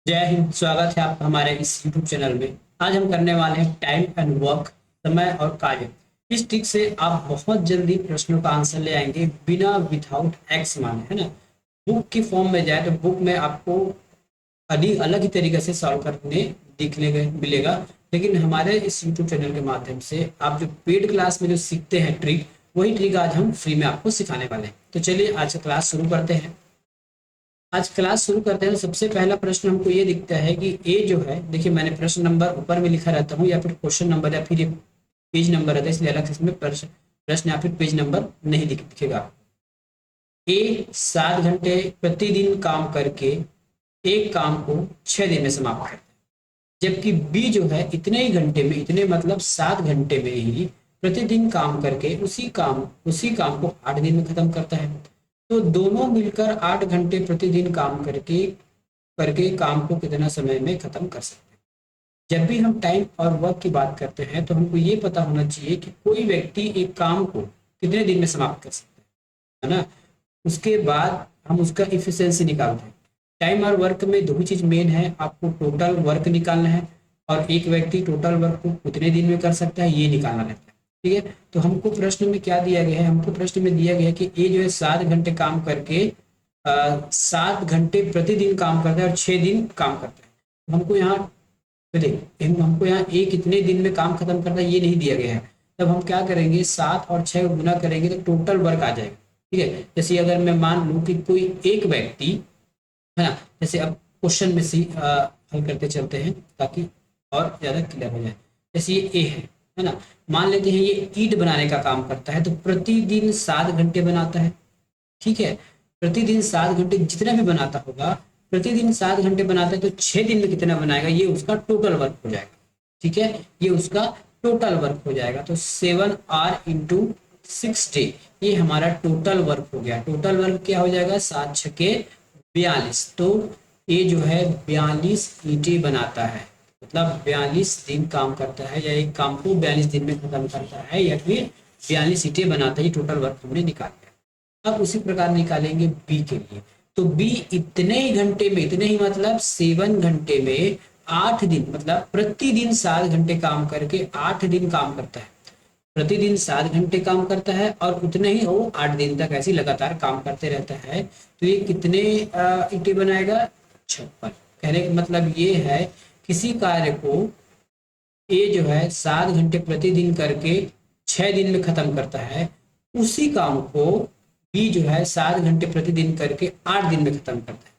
जय हिंद। स्वागत है आपका हमारे इस YouTube चैनल में। आज हम करने वाले हैं टाइम एंड वर्क, समय और कार्य। इस ट्रिक से आप बहुत जल्दी प्रश्नों का आंसर ले आएंगे बिना विदाउट एक्स माने, है ना। बुक की फॉर्म में जाए तो बुक में आपको अलग अलग ही तरीके से सॉल्व करने दिखने को मिलेगा, लेकिन हमारे इस YouTube चैनल के माध्यम से आप जो पेड क्लास में जो सीखते हैं ट्रिक, वही ट्रिक आज हम फ्री में आपको सिखाने वाले हैं। तो चलिए आज का क्लास शुरू करते हैं। आज क्लास शुरू करते हैं तो सबसे पहला प्रश्न हमको ये दिखता है कि ए जो है, देखिए मैंने प्रश्न नंबर ऊपर में लिखा रहता हूँ या फिर क्वेश्चन नंबर या फिर ये पेज नंबर रहता है, इसलिए अलग से इसमें प्रश्न प्रश्न या फिर पेज नंबर नहीं दिखेगा। ए 7 घंटे प्रतिदिन काम करके एक काम को 6 दिन में समाप्त करता है, जबकि बी जो है इतने ही घंटे में, इतने मतलब 7 घंटे में ही प्रतिदिन काम करके उसी काम को 8 दिन में खत्म करता है। तो दोनों मिलकर 8 घंटे प्रतिदिन काम करके करके काम को कितना समय में खत्म कर सकते हैं। जब भी हम टाइम और वर्क की बात करते हैं तो हमको ये पता होना चाहिए कि कोई व्यक्ति एक काम को कितने दिन में समाप्त कर सकता है ना। उसके बाद हम उसका इफिशियंसी निकालते हैं। टाइम और वर्क में दो ही चीज मेन है, आपको टोटल वर्क निकालना है और एक व्यक्ति टोटल वर्क को कितने दिन में कर सकता है ये निकालना रहता है। ठीक है, तो हमको प्रश्न में क्या दिया गया है, हमको प्रश्न में दिया गया है कि ए जो है 7 घंटे काम करके 7 घंटे प्रतिदिन काम करता है और 6 दिन काम करता है। तो हमको यहाँ हमको यहाँ ए कितने दिन में काम खत्म करता है ये नहीं दिया गया है। तब हम क्या करेंगे, 7 और 6 को गुना करेंगे तो टोटल वर्क आ जाएगा। ठीक है, जैसे अगर मैं मान लूँ कि कोई एक व्यक्ति, है ना, जैसे अब क्वेश्चन में से हल करते चलते हैं ताकि और ज्यादा क्लियर हो जाए। जैसे ये ए है ना, मान लेते हैं ये ईंट बनाने का काम करता है तो प्रतिदिन 7 घंटे बनाता है। ठीक है, प्रतिदिन 7 घंटे जितना भी बनाता होगा, प्रतिदिन 7 घंटे बनाता है तो 6 दिन में कितना बनाएगा, ये उसका टोटल वर्क हो जाएगा। ठीक है, ये उसका टोटल वर्क हो जाएगा। तो 7 R × 6 डे, ये हमारा टोटल वर्क हो गया। टोटल वर्क क्या हो जाएगा, 7 × 6 = 42। तो ये जो है 42 ईंटें बनाता है, मतलब 42 दिन काम करता है, या एक काम को 42 दिन में खत्म करता है, या फिर 42 ईंटें बनाता है। टोटल वर्क हमने निकाला। अब उसी प्रकार निकालेंगे बी के लिए। तो बी इतने ही घंटे में, इतने ही मतलब 7 घंटे में 8 दिन, मतलब प्रतिदिन 7 घंटे काम करके 8 दिन काम करता है। प्रतिदिन 7 घंटे काम करता है और उतने ही वो 8 दिन तक ऐसे लगातार काम करते रहता है। तो ये कितने ईंटें बनाएगा, 56। कहने का मतलब ये है, किसी कार्य को ए जो है 7 घंटे प्रतिदिन करके 6 दिन में खत्म करता है, उसी काम को बी जो है 7 घंटे प्रतिदिन करके 8 दिन में खत्म करता है।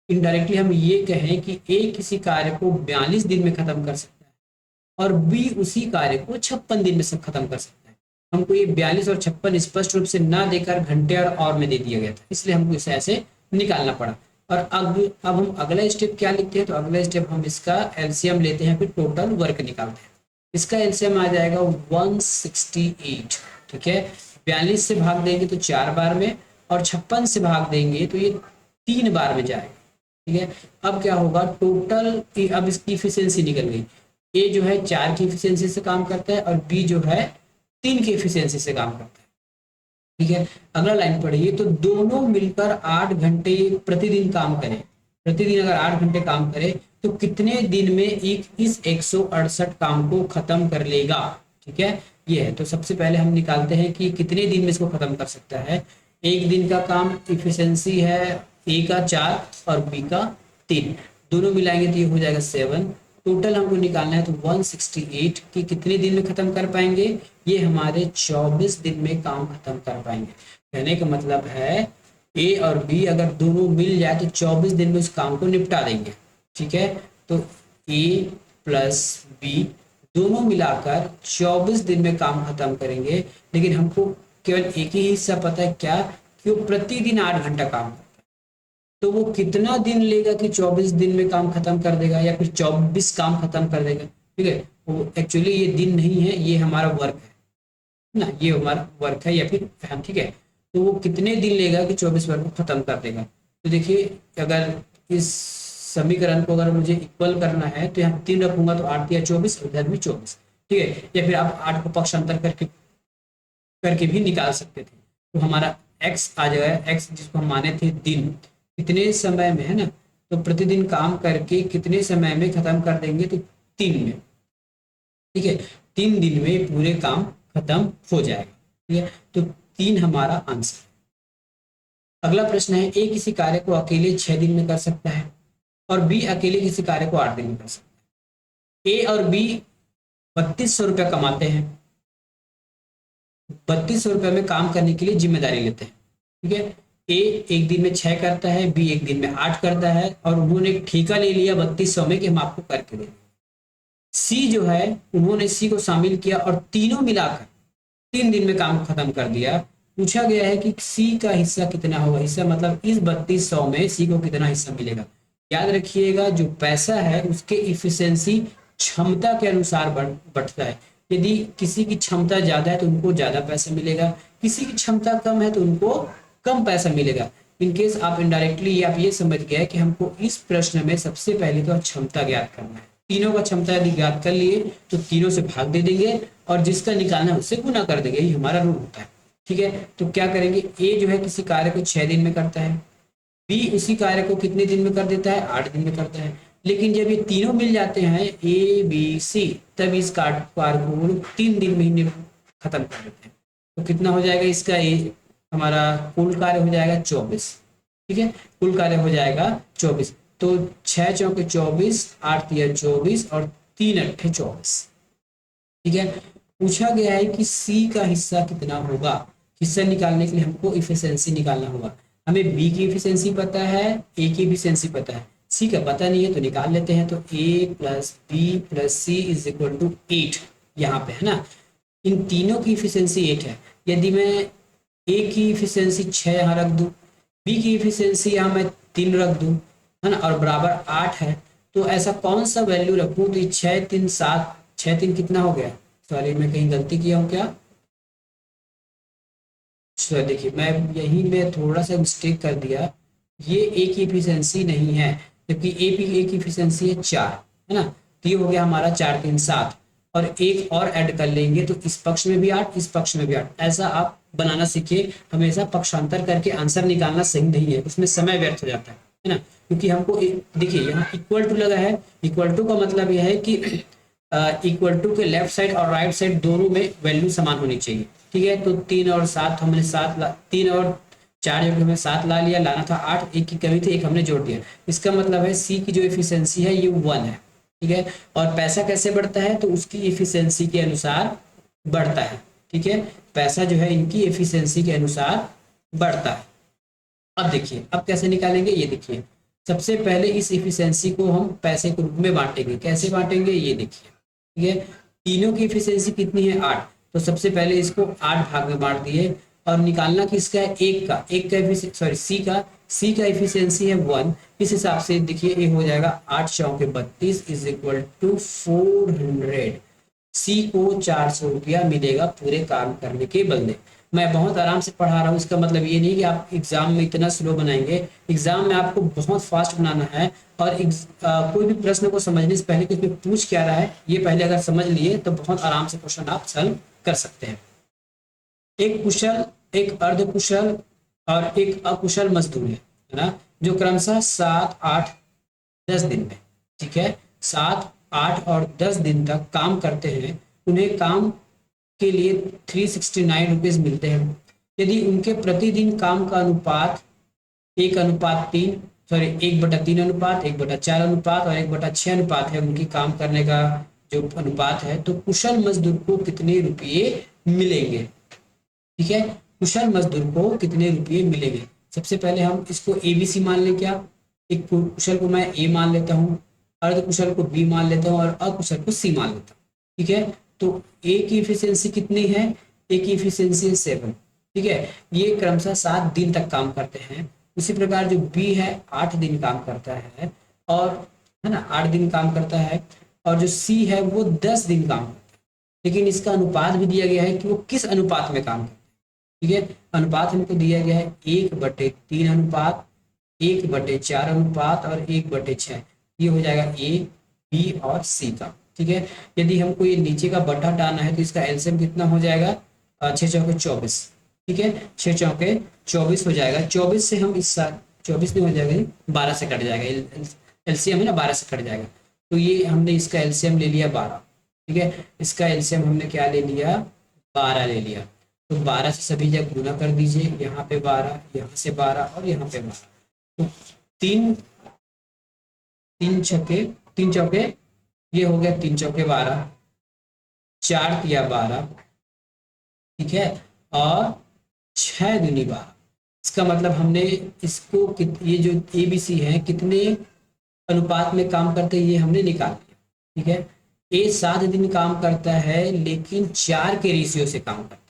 इनडायरेक्टली हम ये कहें कि ए किसी कार्य को 42 दिन में खत्म कर सकता है और बी उसी कार्य को 56 दिन में सब खत्म कर सकता है। हमको ये 42 और 56 स्पष्ट रूप से ना देकर घंटे और में दे दिया गया था, इसलिए हमको इसे ऐसे निकालना पड़ा। और अब हम अगला स्टेप क्या लिखते हैं, तो अगला स्टेप हम इसका एलसीएम लेते हैं, फिर टोटल वर्क निकालते हैं। इसका एलसीएम आ जाएगा 168। ठीक है, 42 से भाग देंगे तो 4 बार में, और 56 से भाग देंगे तो ये 3 बार में जाएगा। ठीक है, अब क्या होगा टोटल, अब इसकी इफिशियंसी निकल गई। ए जो है 4 की इफिशियंसी से काम करता है और बी जो है 3 की इफिशियंसी से काम करता है। ठीक है, अगला लाइन पढ़िए। तो दोनों मिलकर 8 घंटे प्रतिदिन काम करें, प्रतिदिन अगर 8 घंटे काम करे तो कितने दिन में एक इस 168 काम को खत्म कर लेगा। ठीक है, ये है। तो सबसे पहले हम निकालते हैं कि कितने दिन में इसको खत्म कर सकता है। एक दिन का काम इफिशियंसी है ए का 4 और बी का 3, दोनों मिलाएंगे तो ये हो जाएगा 7। टोटल हमको निकालना है तो 168 की कितने दिन में खत्म कर पाएंगे, ये हमारे 24 दिन में काम खत्म कर पाएंगे। कहने का मतलब है ए और बी अगर दोनों मिल जाए तो 24 दिन में उस काम को निपटा देंगे। ठीक है, तो ए प्लस बी दोनों मिलाकर 24 दिन में काम खत्म करेंगे। लेकिन हमको केवल एक ही हिस्सा पता है, क्या, कि वो प्रतिदिन 8 घंटा काम करता है। तो वो कितना दिन लेगा कि 24 दिन में काम खत्म कर देगा या फिर 24 काम खत्म कर देगा। ठीक है, वो एक्चुअली ये दिन नहीं है, ये हमारा वर्क है ना, ये हमारा वर्क है या फिर हाँ, ठीक है। तो वो कितने दिन लेगा कि 24 वर्क को खत्म कर देगा। तो देखिए, अगर इस समीकरण को अगर मुझे इक्वल करना है तो यहाँ 3 रखूंगा तो 8 या 24, इधर भी 24। ठीक है, या फिर आप 8 को पक्षांतर करके करके भी निकाल सकते थे। तो हमारा एक्स आ जाएगा, एक्स जिसको हम माने थे दिन, कितने समय में, है ना। तो प्रतिदिन काम करके कितने समय में खत्म कर देंगे, तो 3 में। ठीक है, 3 दिन में पूरे काम खत्म हो जाएगा। ठीक है, तो 3 हमारा आंसर। अगला प्रश्न है, ए किसी कार्य को अकेले 6 दिन में कर सकता है और बी अकेले किसी कार्य को 8 दिन में कर सकता है। ए और बी 3200 रुपया कमाते हैं, 3200 रुपये में काम करने के लिए जिम्मेदारी लेते हैं। ठीक है, ए एक दिन में 6 करता है, बी एक दिन में 8 करता है, और उन्होंने एक ठेका ले लिया 3200 में कि हम आपको करके देंगे। सी जो है, उन्होंने सी को शामिल किया और तीनों मिलाकर 3 दिन में काम खत्म कर दिया। पूछा गया है कि सी का हिस्सा कितना होगा, हिस्सा मतलब इस 3200 में सी को कितना हिस्सा मिलेगा। याद रखिएगा, जो पैसा है उसके इफिशिएंसी क्षमता के अनुसार बढ़ता है। यदि किसी की क्षमता ज्यादा है तो उनको ज्यादा पैसा मिलेगा, किसी की क्षमता कम है तो उनको कम पैसा मिलेगा। इनकेस आप इनडायरेक्टली आप ये समझ गए कि हमको इस प्रश्न में सबसे पहले तो क्षमता ज्ञात करना है। तीनों का क्षमता यदि ज्ञात कर लिए तो तीनों से भाग दे देंगे और जिसका निकालना है उससे गुना कर देंगे, ये हमारा रूल होता है। ठीक है, तो क्या करेंगे, ए जो है किसी कार्य को 6 दिन में करता है, बी उसी कार्य को कितने दिन में कर देता है, 8 दिन में करता है। लेकिन जब ये तीनों मिल जाते हैं ए बी सी, तब इस कार्य को 3 दिन महीने में खत्म कर देते हैं। तो कितना हो जाएगा इसका, ए हमारा कुल कार्य हो जाएगा 24। ठीक है, कुल कार्य हो जाएगा 24। तो 6 चौके 24, 8 तिया 24 और 3 अट्ठे 24। ठीक है, पूछा गया है कि सी का हिस्सा कितना होगा। हिस्सा निकालने के लिए हमको इफिशिएंसी निकालना होगा। हमें बी की इफिशिएंसी पता है, ए की इफिशिएंसी पता है, सी का पता नहीं है तो निकाल लेते हैं। तो A plus B plus C is equal to 8 यहाँ पे है ना। इन तीनों की इफिशिएंसी 8 है। यदि मैं ए की इफिशिएंसी 6 यहाँ रख दूं, बी की इफिशिएंसी यहाँ मैं 3 रख दूं, है ना, और बराबर 8 है, तो ऐसा कौन सा वैल्यू रखूं, तो 6 3 7, 6 3 कितना हो गया, सॉरी मैं कहीं गलती किया हूँ क्या, देखिए मैं यहीं में थोड़ा सा मिस्टेक कर दिया, ये ए की इफिशिएंसी नहीं है, जबकि ए की इफिशिएंसी है 4, है ना। तो ये हो गया हमारा 4 3 7, और एक और ऐड कर लेंगे तो इस पक्ष में भी 8, इस पक्ष में भी 8। ऐसा आप बनाना सीखिए। हमेशा पक्षांतर करके आंसर निकालना सही नहीं है, उसमें समय व्यर्थ हो जाता है ना। क्योंकि हमको देखिए यहाँ इक्वल टू लगा है, इक्वल टू का मतलब यह है कि इक्वल टू के लेफ्ट साइड और राइट साइड दोनों में वैल्यू समान होनी चाहिए। ठीक है, तो 3 और 7 हमने 3 और 4 जो हमें 7 ला लिया, लाना था 8, एक की कमी थी, एक हमने जोड़ दिया। इसका मतलब है सी की जो एफिशिएंसी है ये 1 है। ठीक है, और पैसा कैसे बढ़ता है, तो उसकी एफिशिएंसी के अनुसार बढ़ता है। ठीक है, पैसा जो है इनकी एफिशिएंसी के अनुसार बढ़ता है। अब देखिए, अब कैसे निकालेंगे, ये देखिए, सबसे पहले इस एफिशिएंसी को हम पैसे के रूप में बांटेंगे। कैसे बांटेंगे, ये देखिए। ठीक है, तीनों की एफिशिएंसी कितनी है, 8, तो सबसे पहले इसको 8 भाग में बांट दिए, और निकालना किसका है, एक का सॉरी सी का एफिशिएंसी है 1। इस हिसाब से देखिए ये हो जाएगा 8 चौके 32 इज इक्वल टू 400। सी को 400 रुपया मिलेगा पूरे काम करने के बदले। मैं बहुत आराम से पढ़ा रहा हूँ, इसका मतलब ये नहीं कि आप एग्जाम में इतना स्लो बनाएंगे। एग्जाम में आपको बहुत फास्ट बनाना है, और कोई भी प्रश्न को समझने से पहले कि इसमें पूछ क्या रहा है ये पहले अगर समझ लिए तो बहुत आराम से क्वेश्चन आप सॉल्व कर सकते हैं। एक कुशल, एक अर्धकुशल और एक अकुशल मजदूर है ना, जो क्रमशः 7 8 10 दिन में, ठीक है, 7 8 और 10 दिन तक काम करते हैं। उन्हें काम के लिए 369 रुपीज मिलते हैं। यदि उनके प्रतिदिन काम का अनुपात 1:3, सॉरी 1/3 अनुपात, 1/4 अनुपात और 1/6 अनुपात है, उनकी काम करने का जो अनुपात है, तो कुशल मजदूर को कितने रुपये मिलेंगे। ठीक है, कुशल मजदूर को कितने रुपये मिलेंगे। सबसे पहले हम इसको ABC मान लें क्या, एक कुशल को मैं A मान लेता हूँ, अर्ध कुशल को B मान लेता हूँ और अकुशल को C मान लेता हूँ। ठीक है, तो A की इफिशियंसी कितनी है, A की इफिशियंसी है 7। ठीक है, ये क्रमशः 7 दिन तक काम करते हैं। उसी प्रकार जो B है 8 दिन काम करता है, और है ना 8 दिन काम करता है, और जो C है वो 10 दिन काम करता है। लेकिन इसका अनुपात भी दिया गया है कि वो किस अनुपात में काम करता है। ठीक है, अनुपात हमको दिया गया है 1/3 अनुपात, 1/4 अनुपात और 1/6। ये हो जाएगा A B और C का। ठीक है, यदि हमको ये नीचे का बटा हटाना है तो इसका एलसीएम कितना हो जाएगा, 6 चौके 24। ठीक है, 6 चौके 24 हो जाएगा। 24 से हम इस 24 नहीं हो जाएगा, 12 से कट जाएगा, एलसीएम है ना, 12 से कट जाएगा। तो ये हमने इसका एलसीएम ले लिया 12, ठीक है, इसका एलसीएम हमने क्या ले लिया, 12 ले लिया। तो 12 से सभी जगह गुना कर दीजिए, यहाँ पे 12, यहाँ से 12 और यहाँ पे 12। तो तीन तीन छक्के, तीन चौके, ये हो गया 3 चौके 12, 4 तिया 12, ठीक है, और 6 दूनी 12। इसका मतलब हमने इसको ये जो एबीसी है कितने अनुपात में काम करते हैं ये हमने निकाल लिया, ठीक है। ए 7 दिन काम करता है लेकिन 4 के रेशियो से काम करता है।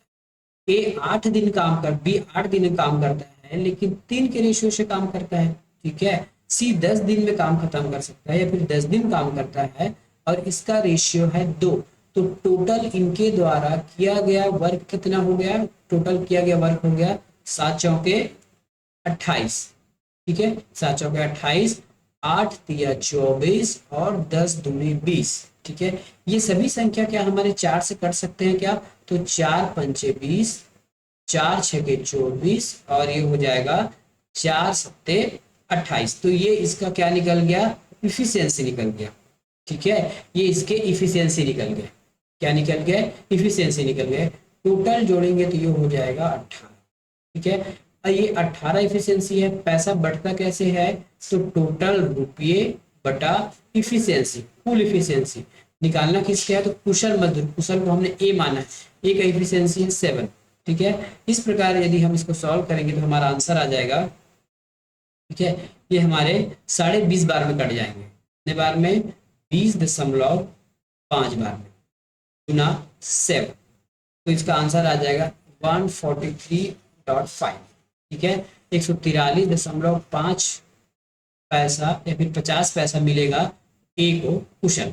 ए 8 दिन काम कर बी 8 दिन काम करता है लेकिन 3 के रेशियो से काम करता है, ठीक है। सी 10 दिन में काम खत्म कर सकता है या फिर 10 दिन काम करता है और इसका रेशियो है 2। तो टोटल इनके द्वारा किया गया वर्क कितना हो गया, टोटल किया गया वर्क हो गया 7 चौके 28, ठीक है, 7 चौके 28, 8 तिया 24 और 10 दूनी 20, ठीक है। ये सभी संख्या क्या हमारे 4 से कट सकते हैं क्या, तो 4 पंचे 20, 4 छके 24 और ये हो जाएगा 4 सत्ते 28। तो ये इसका क्या निकल गया, इफिशियंसी निकल गया, ठीक है, ये इसके इफिशियंसी निकल गए, क्या निकल गए, इफिशियंसी निकल गए। टोटल जोड़ेंगे तो ये हो जाएगा 18, ठीक है। और ये 18 इफिशियंसी है। पैसा बढ़ता कैसे है, तो टोटल रुपये बटा इफिशियंसी, कुल इफिशियंसी निकालना किसका है, तो कुशल मजदूर, कुशल को हमने ए माना है, ए का इफिशियंसी है 7, ठीक है। इस प्रकार यदि हम इसको सॉल्व करेंगे तो हमारा आंसर आ जाएगा, ठीक है, ये हमारे 20.5 बार में कट जाएंगे, कितने बार में, 20.5 बार में गुना 7। तो इसका आंसर आ जाएगा 143.5, ठीक है, 143.5 पैसा या फिर 50 पैसा मिलेगा ए को कुशल।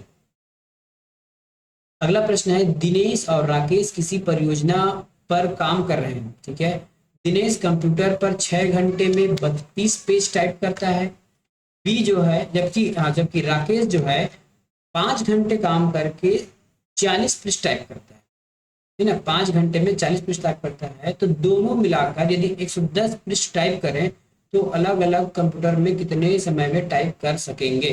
अगला प्रश्न है, दिनेश और राकेश किसी परियोजना पर काम कर रहे हैं, ठीक है। दिनेश कंप्यूटर पर 6 घंटे में 32 पेज टाइप करता है, बी जो है, जबकि राकेश जो है 5 घंटे काम करके 40 पृष्ठ टाइप करता है ना, 5 घंटे में 40 पृष्ठ टाइप करता है। तो दोनों मिलाकर यदि 110 पृष्ठ टाइप करें तो अलग अलग कंप्यूटर में कितने समय में टाइप कर सकेंगे,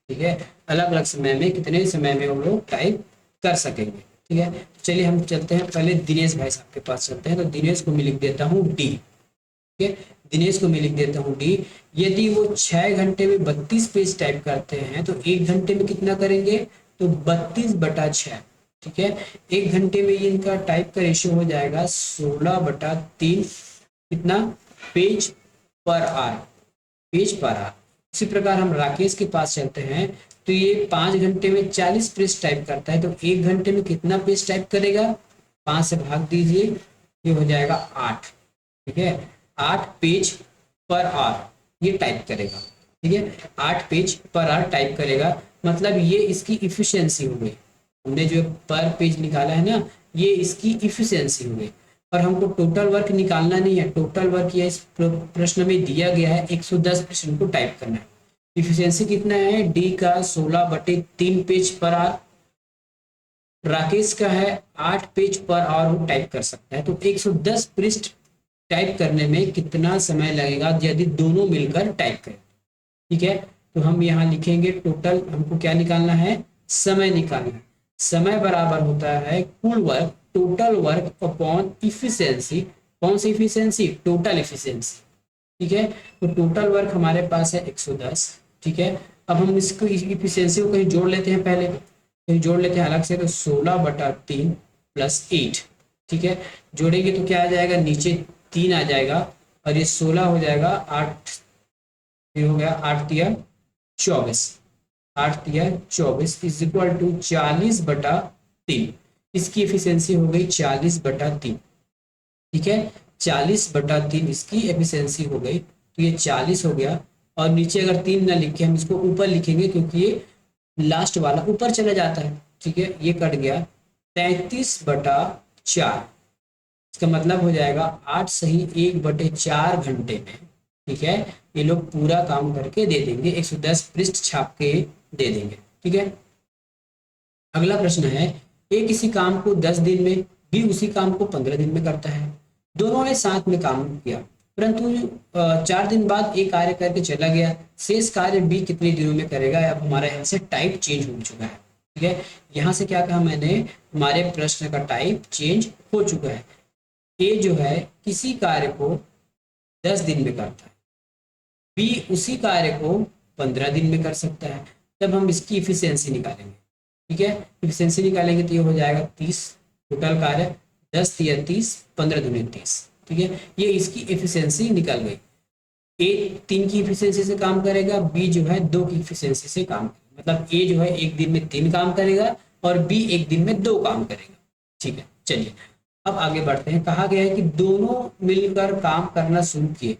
ठीक है, अलग अलग समय में कितने समय में वो लोग टाइप कर सकेंगे, ठीक है। तो चलिए हम चलते हैं, पहले दिनेश भाई साहब के पास चलते हैं। तो दिनेश को मैं लिख देता हूँ डी, ठीक है, दिनेश को मैं लिख देता हूँ डी। यदि वो 6 घंटे में 32 पेज टाइप करते हैं तो 1 घंटे में कितना करेंगे, तो 32/6, ठीक है। 1 घंटे में ये इनका टाइप का रेशियो हो जाएगा 16/3, कितना, पेज पर आर, पेज पर आर। इसी प्रकार हम राकेश के पास चलते हैं। तो ये 5 घंटे में 40 पेज टाइप करता है तो 1 घंटे में कितना पेज टाइप करेगा, 5 से भाग दीजिए, ये हो जाएगा 8, ठीक है, 8 पेज पर आवर ये टाइप करेगा, ठीक है, 8 पेज पर आवर टाइप करेगा। मतलब ये इसकी इफिशियंसी हो गई, हमने जो पर पेज निकाला है ना, ये इसकी इफिशियंसी हो गई। और हमको टोटल वर्क निकालना नहीं है, टोटल वर्क ये इस प्रश्न में दिया गया है 110 प्रश्न को टाइप करना है। इफिशियंसी कितना है, डी का 16/3 पेज पर आवर, राकेश का है 8 पेज पर आवर वो टाइप कर सकता है। तो 110 पृष्ठ टाइप करने में कितना समय लगेगा यदि दोनों मिलकर टाइप करें, ठीक है। तो हम यहाँ लिखेंगे टोटल, हमको क्या निकालना है, समय निकालना है। समय बराबर होता है कुल work, total work upon efficiency. कौन सी इफिशियंसी, टोटल इफिशियंसी, ठीक है। तो टोटल वर्क हमारे पास है 110, ठीक है। अब हम इसको इफिशियंसी को कहीं जोड़ लेते हैं, पहले कहीं जोड़ लेते हैं अलग से। तो 16/3 + 8, ठीक है, जोड़ेंगे तो क्या आ जाएगा, नीचे 3 आ जाएगा और ये 16 हो जाएगा, 8 ये हो गया, 8 तिया 24, 8 तिया 24 इज इक्वल टू 40/3। इसकी एफिशिएंसी हो गई 40/3, ठीक है, 40/3 इसकी एफिशिएंसी हो गई। तो ये 40 हो गया और नीचे अगर 3 ना लिख के हम इसको ऊपर लिखेंगे क्योंकि ये लास्ट वाला ऊपर चला जाता है, ठीक है, ये कट गया 33/4। इसका मतलब हो जाएगा 8 सही 1/4 घंटे में, ठीक है, ये लोग पूरा काम करके दे देंगे, 110 पृष्ठ छाप के दे देंगे, ठीक है। अगला प्रश्न है, ए किसी काम को 10 दिन में, बी उसी काम को 15 दिन में करता है। दोनों ने साथ में काम किया, परंतु 4 दिन बाद ए कार्य करके चला गया, शेष कार्य बी कितने दिनों में करेगा। अब हमारा यहाँ से टाइप चेंज हो चुका है। ठीक है, यहाँ से क्या कहा मैंने, हमारे प्रश्न का टाइप चेंज हो चुका है। ए जो है किसी कार्य को 10 दिन में करता है, बी उसी कार्य को 15 दिन में कर सकता है। तब हम इसकी इफिशियंसी निकालेंगे। ठीक है, इफिशियंसी निकालेंगे तो ये हो जाएगा 30 टोटल कार्य, 10 या 30, 15 दूनी 30। ठीक है, ये इसकी इफिशियंसी निकल गई। ए 3 की इफिशियंसी से काम करेगा, बी जो है 2 की इफिशियंसी से काम करेगा। मतलब ए जो है एक दिन में 3 काम करेगा और बी एक दिन में 2 काम करेगा। ठीक है, चलिए अब आगे बढ़ते हैं। कहा गया है कि दोनों मिलकर काम करना शुरू किए,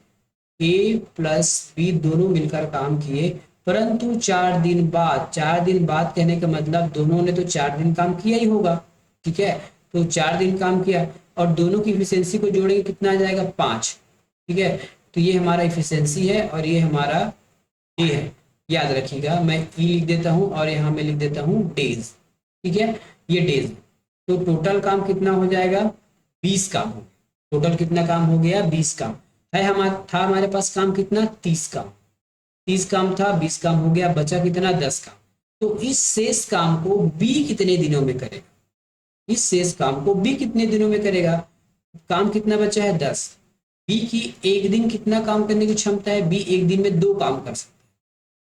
ए प्लस बी दोनों मिलकर काम किए, परंतु 4 दिन बाद कहने का मतलब दोनों ने तो 4 दिन काम किया ही होगा। ठीक है, तो 4 दिन काम किया और दोनों की इफिशियंसी को जोड़ेंगे कितना आ जाएगा 5। ठीक है, तो ये हमारा इफिशियंसी है और ये हमारा डे है। याद रखिएगा, मैं ई लिख देता हूँ और यहाँ मैं लिख देता हूँ डेज। ठीक है, ये डेज। तो टोटल काम कितना हो जाएगा, 20 काम हो गया। टोटल कितना काम हो गया, 20 काम है। हमारे पास काम कितना, 30 काम। 30 काम था, 20 काम हो गया, बचा कितना, 10 काम। तो इस शेष काम को बी कितने दिनों में करेगा, इस शेष काम को बी कितने दिनों में करेगा। काम कितना बचा है, 10। बी की एक दिन कितना काम करने की क्षमता है, बी एक दिन में 2 काम कर सकता है।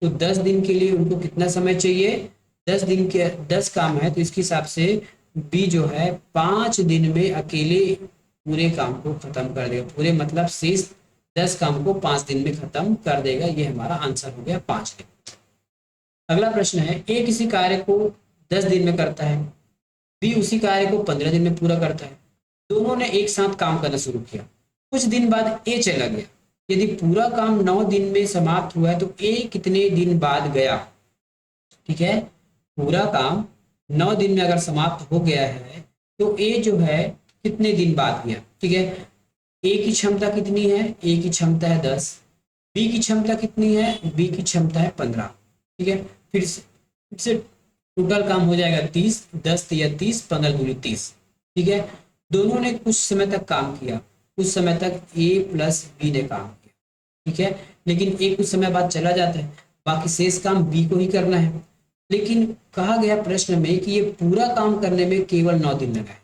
तो 10 दिन के लिए उनको कितना समय चाहिए, 10 दिन के 10 काम है, तो इसके हिसाब से बी जो है 5 दिन में अकेले पूरे काम को खत्म कर देगा। पूरे मतलब शेष 10 काम को 5 दिन में खत्म कर देगा। ये हमारा आंसर हो गया 5 दिन। अगला प्रश्न है, ए किसी कार्य को 10 दिन में करता है, बी उसी कार्य को 15 दिन में पूरा करता है। दोनों ने एक साथ काम करना शुरू किया। कुछ दिन बाद ए चला गया। यदि पूरा काम 9 दिन में समाप्त हुआ है तो ए कितने दिन बाद गया। ठीक है, पूरा काम 9 दिन में अगर समाप्त हो गया है तो ए जो है कितने दिन बाद गया। ठीक है, ए की क्षमता कितनी है, ए की क्षमता है 10, बी की क्षमता कितनी है, बी की क्षमता है 15। ठीक है, फिर से टोटल काम हो जाएगा 30, 10 या 30, 15 दूनी 30। ठीक है, दोनों ने कुछ समय तक काम किया, कुछ समय तक ए प्लस बी ने काम किया। ठीक है, लेकिन ए कुछ समय बाद चला जाता है, बाकी शेष काम बी को ही करना है। लेकिन कहा गया प्रश्न में कि ये पूरा काम करने में केवल 9 दिन लगा है।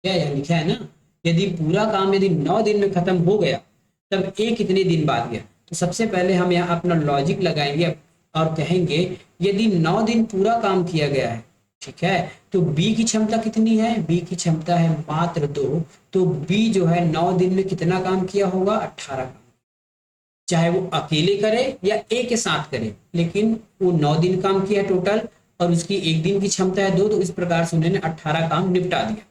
क्या यहाँ लिखा है ना, यदि पूरा काम यदि 9 दिन में खत्म हो गया तब ए कितने दिन बाद गया। तो सबसे पहले हम यहाँ अपना लॉजिक लगाएंगे और कहेंगे यदि 9 दिन पूरा काम किया गया है, ठीक है, तो बी की क्षमता कितनी है, बी की क्षमता है मात्र 2। तो बी जो है 9 दिन में कितना काम किया होगा, 18 काम। चाहे वो अकेले करे या ए के साथ करे, लेकिन वो 9 दिन काम किया टोटल और उसकी एक दिन की क्षमता है 2, तो इस प्रकार से उन्होंने 18 काम निपटा दिया।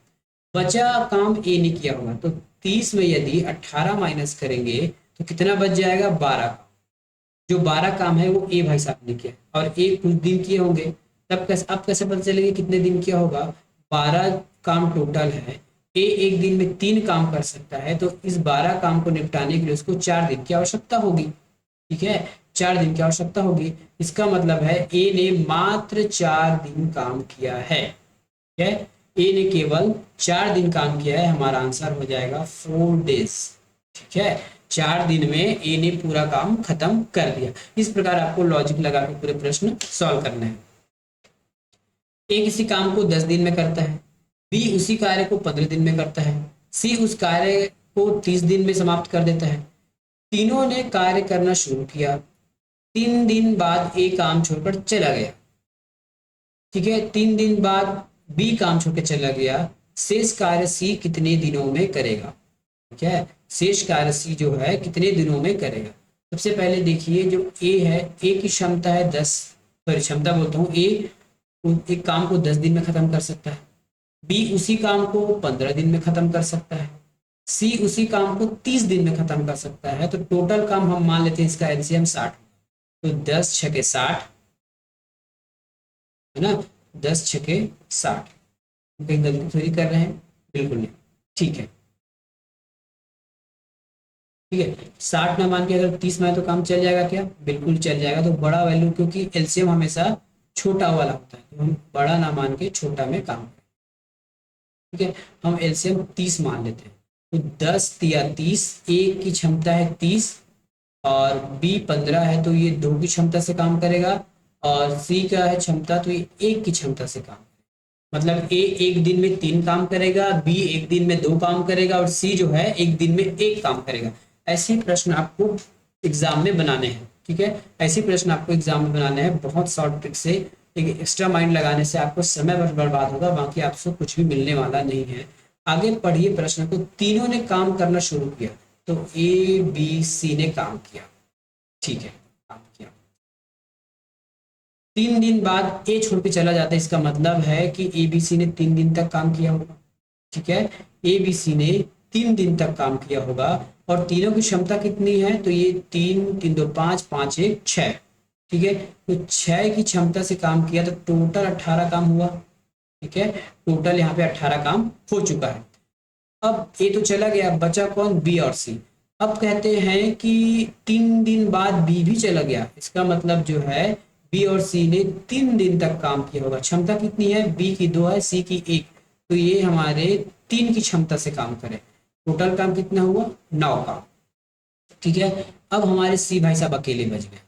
बचा काम ए ने किया होगा, तो 30 में यदि 18 माइनस करेंगे तो कितना बच जाएगा, 12 काम। जो 12 काम है वो ए भाई साहब ने किया और ए कुछ दिन किए होंगे। तब कैसे, अब कैसे पता चलेगा कितने दिन किया होगा, 12 काम टोटल है, ए एक दिन में 3 काम कर सकता है, तो इस 12 काम को निपटाने के लिए उसको 4 दिन की आवश्यकता होगी। ठीक है, 4 दिन की आवश्यकता होगी। इसका मतलब है ए ने मात्र 4 दिन काम किया है। ठीक है, ए ने केवल 4 दिन काम किया है। हमारा आंसर हो जाएगा 4 डेज। ठीक है, 4 दिन में ए ने पूरा काम खत्म कर दिया। इस प्रकार आपको लॉजिक लगा के पूरे प्रश्न सॉल्व करना है। ए किसी काम को 10 दिन में करता है, बी उसी कार्य को 15 दिन में करता है, सी उस कार्य को 30 दिन में समाप्त कर देता है। तीनों ने कार्य करना शुरू किया। 3 दिन बाद ए काम छोड़कर चला गया। ठीक है, 3 दिन बाद बी काम छोड़ के चला गया। शेष कार्य सी कितने दिनों में करेगा। ठीक है, शेष कार्य सी जो है कितने दिनों में करेगा। सबसे पहले देखिए जो ए है, ए की क्षमता है 10, सॉरी क्षमता बोलता हूँ, ए एक काम को 10 दिन में खत्म कर सकता है, बी उसी काम को 15 दिन में खत्म कर सकता है, सी उसी काम को 30 दिन में खत्म कर सकता है। तो टोटल काम हम मान लेते हैं इसका एलसीएम 60। तो 10 छके 60 है ना, 10 छके 60। कहीं गलती थोड़ी कर रहे हैं, बिल्कुल नहीं। ठीक है, ठीक है, 60 ना मान के अगर 30 में तो काम चल जाएगा क्या, बिल्कुल चल जाएगा। तो बड़ा वैल्यू, क्योंकि एलसीएम हमेशा छोटा वाला होता है, तो हम बड़ा ना मान के छोटा में काम करें। ठीक है, हम एलसीएम 30 मान लेते हैं। तो 10 तिया 30, ए की क्षमता है 30 और बी 15 है, तो ये 2 की क्षमता से काम करेगा। और सी का है क्षमता, तो ये 1 की क्षमता से काम, मतलब ए एक दिन में 3 काम करेगा, बी एक दिन में 2 काम करेगा और सी जो है एक दिन में 1 काम करेगा। ऐसे प्रश्न आपको एग्जाम में बनाने हैं, ठीक है। ऐसे प्रश्न आपको एग्जाम में बनाने हैं, बहुत शॉर्ट ट्रिक से, एक एक्स्ट्रा माइंड लगाने से आपको समय बर्बाद होगा, बाकी आपसे कुछ भी मिलने वाला नहीं है। आगे पढ़िए प्रश्न को। तीनों ने काम करना शुरू किया, तो ए बी सी ने काम किया, ठीक है, काम किया। 3 दिन बाद ए छोड़ के चला जाता है, इसका मतलब है कि ए बी सी ने 3 दिन तक काम किया होगा, ठीक है। ए बी सी ने 3 दिन तक काम किया होगा और तीनों की क्षमता कितनी है, तो ये 3 3 2 5 5 1 6, ठीक है। तो 6 की क्षमता से काम किया तो टोटल 18 काम हुआ, ठीक है। टोटल यहाँ पे 18 काम हो चुका है। अब ए तो चला गया, बचा कौन, बी और सी। अब कहते हैं कि 3 दिन बाद बी भी चला गया, इसका मतलब जो है बी और सी ने 3 दिन तक काम किया होगा। क्षमता कितनी है, बी की 2 है, सी की 1, तो ये हमारे 3 की क्षमता से काम करे। टोटल काम कितना हुआ, 9 काम, ठीक है। अब हमारे सी भाई साहब अकेले बच गए।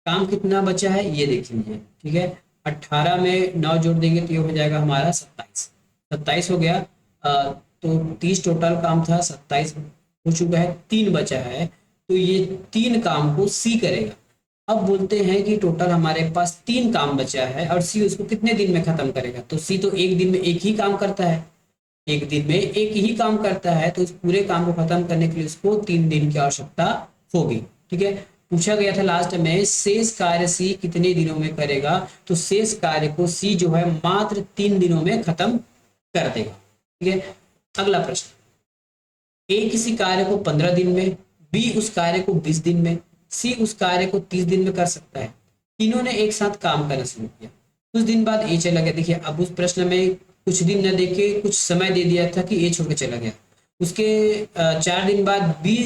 काम कितना बचा है ये देख लीजिए, ठीक है। 18 में 9 जोड़ देंगे तो ये हो जाएगा हमारा 27, 27 हो गया। तो 30 टोटल काम था, 27 हो चुका है, 3 बचा है, तो ये 3 काम को सी करेगा। अब बोलते हैं कि टोटल हमारे पास 3 काम बचा है और सी उसको कितने दिन में खत्म करेगा, तो सी तो एक दिन में एक ही काम करता है, एक दिन में एक ही काम करता है, तो इस पूरे काम को खत्म करने के लिए उसको 3 दिन की आवश्यकता होगी, ठीक है। पूछा गया था लास्ट में शेष कार्य सी कितने दिनों में करेगा, तो शेष कार्य को सी जो है मात्र 3 दिनों में खत्म कर देगा, ठीक है। अगला प्रश्न, ए किसी कार्य को 15 दिन में, बी उस कार्य को 20 दिन में, सी उस कार्य को 30 दिन में कर सकता है। तीनों ने एक साथ काम करना शुरू किया, कुछ दिन बाद ए चला गया। देखिए अब उस प्रश्न में कुछ दिन न देके कुछ समय दे दिया था कि ए छोड़ के चला गया, उसके 4 दिन बाद बी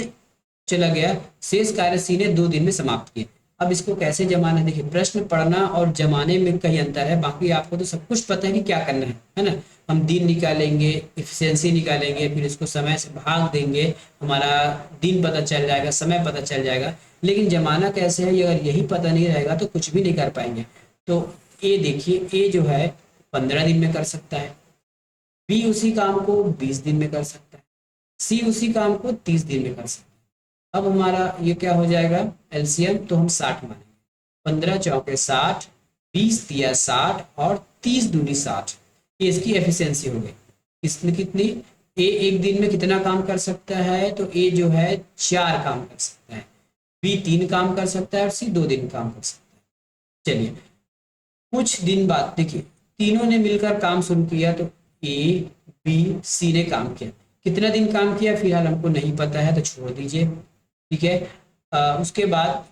चला गया, शेष कार्य सी ने 2 दिन में समाप्त किए। अब इसको कैसे जमाना, देखिए प्रश्न पढ़ना और जमाने में कहीं अंतर है, बाकी आपको तो सब कुछ पता है कि क्या करना है ना। हम दिन निकालेंगे, इफिशियंसी निकालेंगे, फिर इसको समय से भाग देंगे, हमारा दिन पता चल जाएगा, समय पता चल जाएगा। लेकिन जमाना कैसे है, अगर यही पता नहीं रहेगा तो कुछ भी नहीं कर पाएंगे। तो ए देखिए, ए जो है 15 दिन में कर सकता है, बी उसी काम को 20 दिन में कर सकता है, सी उसी काम को 30 दिन में कर सकता है। अब हमारा ये क्या हो जाएगा, एलसीएम, तो हम 60 मानेंगे, 15 चौके 60, 20 तिया 60 और 30 दूनी 60, ये इसकी एफिशिएंसी हो गई। इसमें कितनी, ए एक दिन में कितना काम कर सकता है, तो ए जो है 4 काम कर सकता है, बी 3 काम कर सकता है और सी 2 दिन काम कर सकता है। चलिए कुछ दिन बाद देखिए तीनों ने मिलकर काम शुरू किया, तो ए बी सी ने काम किया। कितना दिन काम किया फिलहाल हमको नहीं पता है, तो छोड़ दीजिए, ठीक है। उसके बाद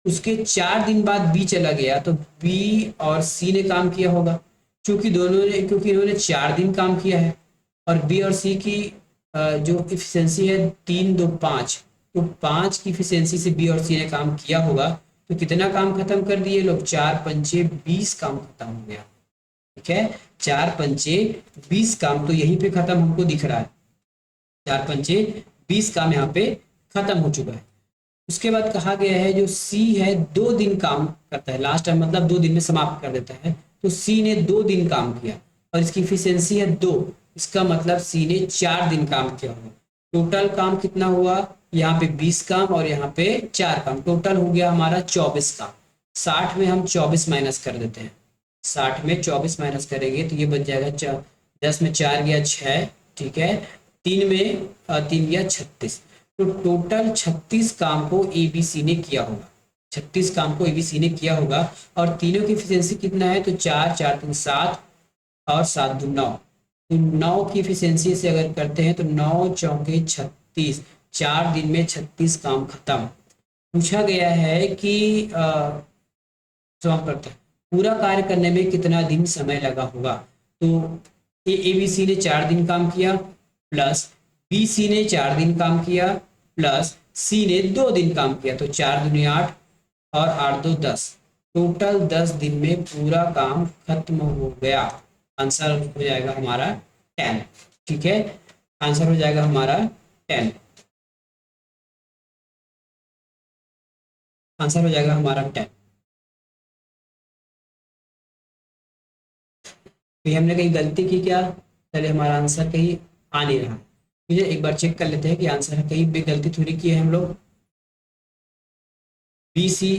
उसके 4 दिन बाद बी चला गया, तो बी और सी ने काम किया होगा, क्योंकि इन्होंने 4 दिन काम किया है। और बी और सी की जो इफिशियंसी है 3 2 5, तो 5 की इफिशियंसी से बी और सी ने काम किया होगा, तो कितना काम खत्म कर दिए लोग, 4 पंचे 20 काम खत्म हो गया, ठीक है। 4 पंचे 20 काम तो यहीं पे खत्म हमको दिख रहा है, 4 पंचे 20 काम यहाँ पे खत्म हो चुका है। उसके बाद कहा गया है जो सी है 2 दिन काम करता है, लास्ट टाइम मतलब 2 दिन में समाप्त कर देता है, तो सी ने 2 दिन काम किया और इसकी इफिशियंसी है 2, इसका मतलब सी ने 4 दिन काम किया होगा। टोटल काम कितना हुआ, यहाँ पे 20 काम और यहाँ पे 4 काम, टोटल हो गया हमारा 24 काम। 60 में हम 24 माइनस कर देते हैं, 60 में 24 माइनस करेंगे तो ये बच जाएगा 10 में 4 गया 6, ठीक है। 3 में 3 गया 36, तो टोटल 36 काम को एबीसी ने किया होगा, 36 काम को एबीसी ने किया होगा। और तीनों की एफिशिएंसी कितना है, तो 4 4 3 7 और 7 2 9, तो 9 की एफिशिएंसी से अगर करते हैं तो 9 चौके 36, 4 दिन में 36 काम खत्म। पूछा गया है कि समाप्त करते हैं, पूरा कार्य करने में कितना दिन समय लगा होगा, तो एबीसी ने 4 दिन काम किया, प्लस बी सी ने 4 दिन काम किया, प्लस सी ने 2 दिन काम किया, तो 4 दूनी 8 और 8 2 10, टोटल 10 दिन में पूरा काम खत्म हो गया। आंसर हो जाएगा हमारा 10, ठीक है, आंसर हो जाएगा हमारा 10। आंसर हो जाएगा हमारा 10। तो हमने कहीं गलती की क्या? पहले हमारा आंसर कहीं आ नहीं रहा है। ठीक है, एक बार चेक कर लेते हैं कि आंसर कहीं भी गलती थोड़ी की है हम लोग। बी सी,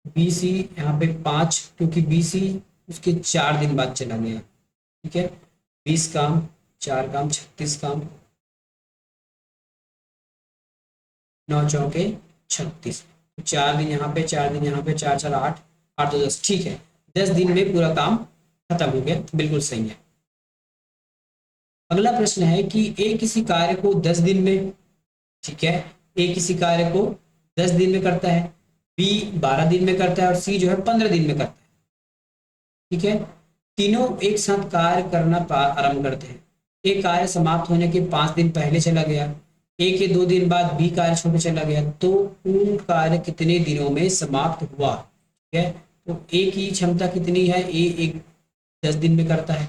बी सी यहाँ पे 5, क्योंकि बी सी उसके 4 दिन बाद चला गया। ठीक है, 20 काम, 4 काम, 36 काम, 9 चौके 36, 4 दिन यहाँ पे, 4 दिन यहाँ पे, 4 4 8, 8 2 10। ठीक है, 10 दिन में पूरा काम खत्म हो गया, बिल्कुल सही है। अगला प्रश्न है कि ए किसी कार्य को 10 दिन में, ठीक है, ए किसी कार्य को 10 दिन में करता है, बी 12 दिन में करता है और सी जो है 15 दिन में करता है। ठीक है, तीनों एक साथ कार्य करना आरंभ करते हैं। ए कार्य समाप्त होने के 5 दिन पहले चला गया, ए के 2 दिन बाद बी कार्य छोड़ चला गया, तो पूर्ण कार्य कितने दिनों में समाप्त हुआ? ठीक है, तो ए की क्षमता कितनी है? ए एक 10 दिन में करता है।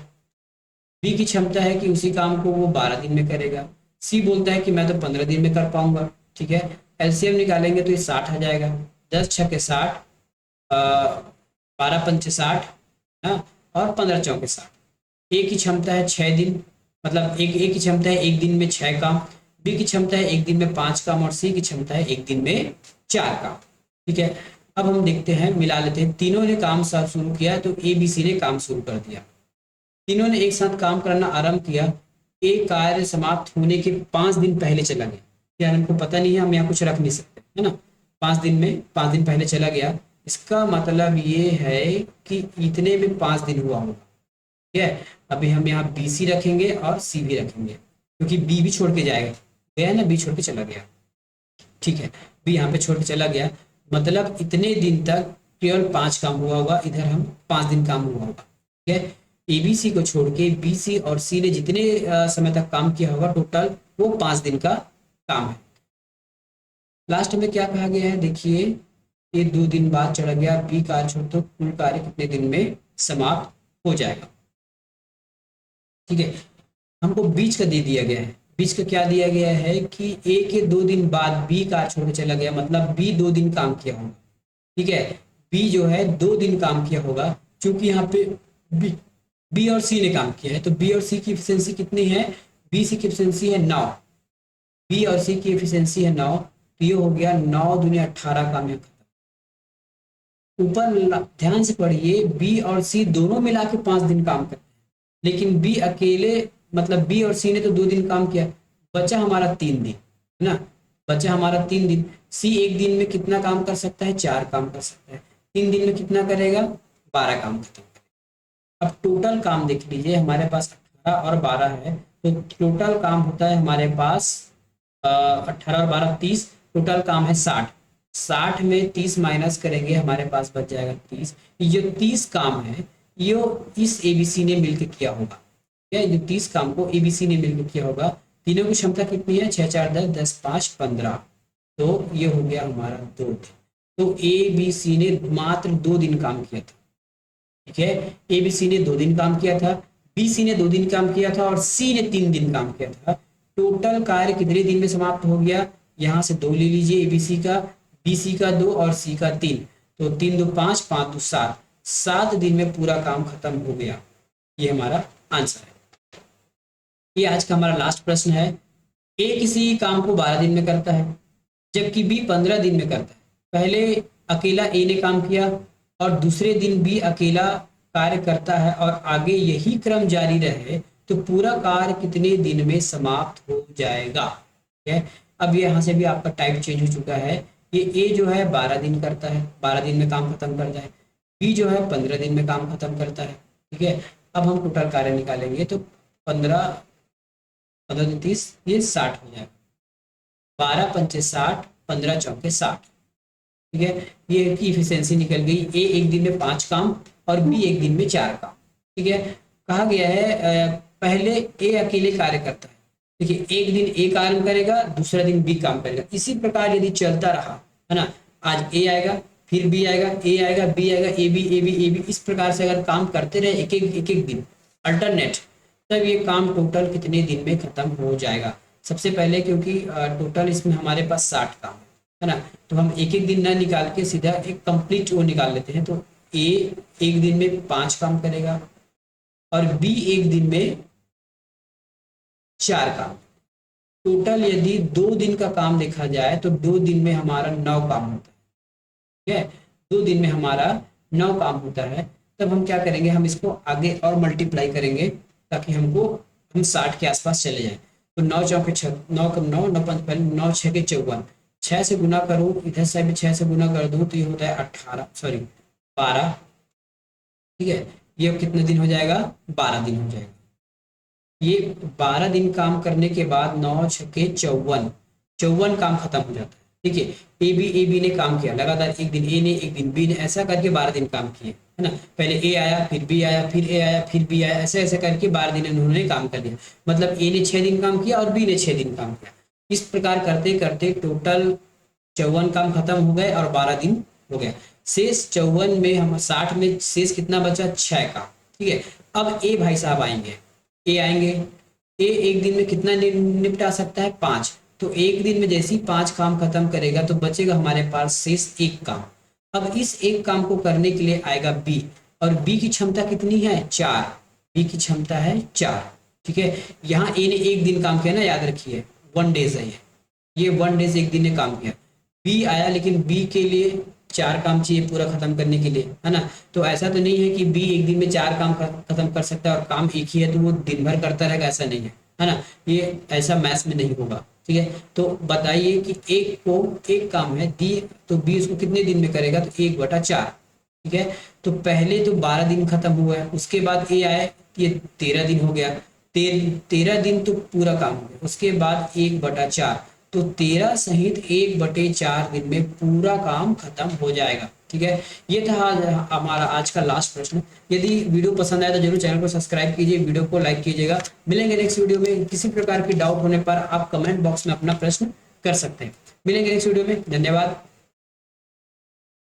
बी की क्षमता है कि उसी काम को वो 12 दिन में करेगा। सी बोलता है कि मैं तो 15 दिन में कर पाऊंगा। ठीक है, एलसीएम निकालेंगे तो ये 60 आ जाएगा। 10 छक्के 60, 12 पंचे 60, हाँ, और 15 चौके 60। ए की क्षमता है 6 दिन, मतलब एक ए की क्षमता है एक दिन में 6 काम, बी की क्षमता है एक दिन में 5 काम और सी की क्षमता है एक दिन में 4 काम। ठीक है, अब हम देखते हैं, मिला लेते हैं। तीनों ने काम शुरू किया तो ए बी सी ने काम शुरू कर दिया। तीनों ने एक साथ काम करना आरंभ किया। एक कार्य समाप्त होने के 5 दिन पहले चला गया। यार हमको पता नहीं है, हम यहाँ कुछ रख नहीं सकते, है ना। 5 दिन में 5 दिन पहले चला गया, इसका मतलब ये है कि इतने में 5 दिन हुआ होगा। ठीक है, अभी हम यहाँ बी सी रखेंगे और सी भी रखेंगे, क्योंकि बी भी छोड़ के जाएगा, गया ना, बी छोड़ के चला गया। ठीक है, बी यहाँ पे छोड़ के चला गया, मतलब इतने दिन तक केवल 5 काम हुआ होगा, इधर हम 5 दिन काम हुआ होगा। ठीक है, एबीसी को छोड़ के बी सी और सी ने जितने समय तक काम किया होगा टोटल, वो 5 दिन का काम है। लास्ट में क्या कहा गया है देखिए, ये 2 दिन बाद चढ़ गया, बी कार्य छोड़ तो कुल कार्य कितने दिन में समाप्त हो जाएगा। ठीक है, हमको बीच का दे दिया गया है। बीच का क्या दिया गया है कि ए के 2 दिन बाद बी कार्य छोड़ के चला गया, मतलब बी 2 दिन काम किया होगा। ठीक है, बी जो है 2 दिन काम किया होगा, क्योंकि यहाँ पे बी और सी ने काम किया है, तो बी और सी की एफिशिएंसी कितनी है? बी सी की एफिशिएंसी है 9, बी और सी की एफिशिएंसी है 9, तो ये हो गया 9 दूनी 18 काम यहाँ खत्म। ऊपर ध्यान से पढ़िए, बी और सी दोनों मिला के 5 दिन काम करते हैं, लेकिन बी अकेले, मतलब बी और सी ने तो 2 दिन काम किया, बचा हमारा 3 दिन, है ना, बचा हमारा 3 दिन। सी एक दिन में कितना काम कर सकता है? 4 काम कर सकता है। 3 दिन में कितना करेगा? 12 काम खत्म। अब टोटल काम देख लीजिए, हमारे पास 18 और 12 है, तो टोटल काम होता है हमारे पास 18 और 12 30, टोटल काम है 60। 60 में 30 माइनस करेंगे, हमारे पास बच जाएगा 30। ये जो 30 काम है, ये इस एबीसी ने मिलकर किया होगा। ठीक है, जो 30 काम को एबीसी ने मिलकर किया होगा। तीनों की क्षमता कितनी है? 6 4 10, 10 5 15, तो ये हो गया हमारा 2 दिन। तो ए बी सी ने मात्र 2 दिन काम किया था। ठीक है, ए बी सी ने 2 दिन काम किया था, बी सी ने 2 दिन काम किया था और सी ने 3 दिन काम किया था। टोटल कार्य कितने दिन में समाप्त हो गया? यहाँ से 2 ले लीजिए, एबीसी का, बीसी का 2 और सी का 3, तो 3 2 5, 5 2 7, 7 दिन में पूरा काम खत्म हो गया। ये हमारा आंसर है। ये आज का हमारा लास्ट प्रश्न है। ए किसी काम को 12 दिन में करता है, जबकि बी 15 दिन में करता है। पहले अकेला ए ने काम किया और दूसरे दिन बी अकेला कार्य करता है, और आगे यही क्रम जारी रहे तो पूरा कार्य कितने दिन में समाप्त हो जाएगा? ठीक है, अब यहाँ से भी आपका टाइप चेंज हो चुका है। ये ए जो है 12 दिन करता है, 12 दिन में काम खत्म करता है। बी जो है 15 दिन में काम खत्म करता है। ठीक है, अब हम टोटल कार्य निकालेंगे तो 15 15 30, ये 60 हो जाएगा। 12 पंचे 60, 15 चौके 60। ठीक है, ये की इफिशियंसी निकल गई। ए एक दिन में 5 काम और बी एक दिन में 4 काम। ठीक है, कहा गया है पहले ए अकेले कार्य करता है। देखिए, एक दिन ए कार्य करेगा, दूसरा दिन बी काम करेगा। इसी प्रकार यदि चलता रहा, है ना, आज ए आएगा, फिर बी आएगा, ए आएगा, बी आएगा, A B A B A B, इस प्रकार से अगर काम करते रहे एक एक दिन अल्टरनेट, तब ये काम टोटल कितने दिन में खत्म हो जाएगा? सबसे पहले क्योंकि टोटल इसमें हमारे पास 60 काम है ना, तो हम एक एक दिन ना निकाल के सीधा एक कंप्लीट वो निकाल लेते हैं। तो ए एक दिन में 5 काम करेगा और बी एक दिन में 4 काम। टोटल यदि 2 दिन का काम देखा जाए तो 2 दिन में हमारा 9 काम होता है। ठीक है, 2 दिन में हमारा 9 काम होता है। तब हम क्या करेंगे, हम इसको आगे और मल्टीप्लाई करेंगे ताकि हमको हम 60 के आसपास चले जाएं। तो 9 चौके 6, 9 कम 9, 9 5 पहले 9 6 के 54, 6 से गुना करूँ इधर से भी 6 से गुना कर दूँ तो ये होता है 18 सॉरी 12। ठीक है, ये कितने दिन हो जाएगा, 12 दिन हो जाएगा। ये 12 दिन काम करने के बाद 9 छक्के 54, 54 काम खत्म हो जाता है। ठीक है, ए बी ने काम किया लगातार, एक दिन ए ने, एक दिन बी ने, ऐसा करके 12 दिन काम किए है ना। पहले ए आया, फिर बी आया, फिर ए आया, फिर बी आया, ऐसे ऐसे करके 12 दिन उन्होंने काम कर लिया। मतलब ए ने 6 दिन काम किया और बी ने 6 दिन काम किया। इस प्रकार करते करते टोटल 54 काम खत्म हो गए और 12 दिन हो गया। शेष 54 में हम 60 में शेष कितना बचा, 6 काम। ठीक है, अब ए भाई साहब आएंगे, ए आएंगे, ए एक दिन में कितना निपटा सकता है, 5। तो एक दिन में जैसे ही 5 काम खत्म करेगा तो बचेगा हमारे पास शेष 1 काम। अब इस एक काम को करने के लिए आएगा बी, और बी की क्षमता कितनी है, 4। बी की क्षमता है 4। ठीक है, यहाँ ए ने एक दिन काम किया ना, याद रखिए 1 डेज है ये 1 डेज एक दिन ने काम किया। बी आया लेकिन बी के लिए 4 काम चाहिए पूरा खत्म करने के लिए, है ना। तो ऐसा तो नहीं है कि बी एक दिन में 4 काम खत्म कर सकता है और काम एक ही है तो वो दिन भर करता रहेगा, ऐसा नहीं है ना। ये ऐसा मैथ्स में नहीं होगा। ठीक है, तो बताइए कि एक को एक काम है दी तो बी उसको कितने दिन में करेगा, तो 1/4। ठीक है, तो पहले तो 12 दिन खत्म हुआ है, उसके बाद ए आए, ये 13 दिन हो गया, 13 दिन तो पूरा काम हो गया। उसके बाद 1/4, तो 13 सहित 1/4 दिन में पूरा काम खत्म हो जाएगा। ठीक है, ये था हमारा आज का लास्ट प्रश्न। यदि वीडियो पसंद आया तो जरूर चैनल को सब्सक्राइब कीजिए, वीडियो को लाइक कीजिएगा। मिलेंगे नेक्स्ट वीडियो में। किसी प्रकार की डाउट होने पर आप कमेंट बॉक्स में अपना प्रश्न कर सकते हैं। मिलेंगे नेक्स्ट वीडियो में, धन्यवाद।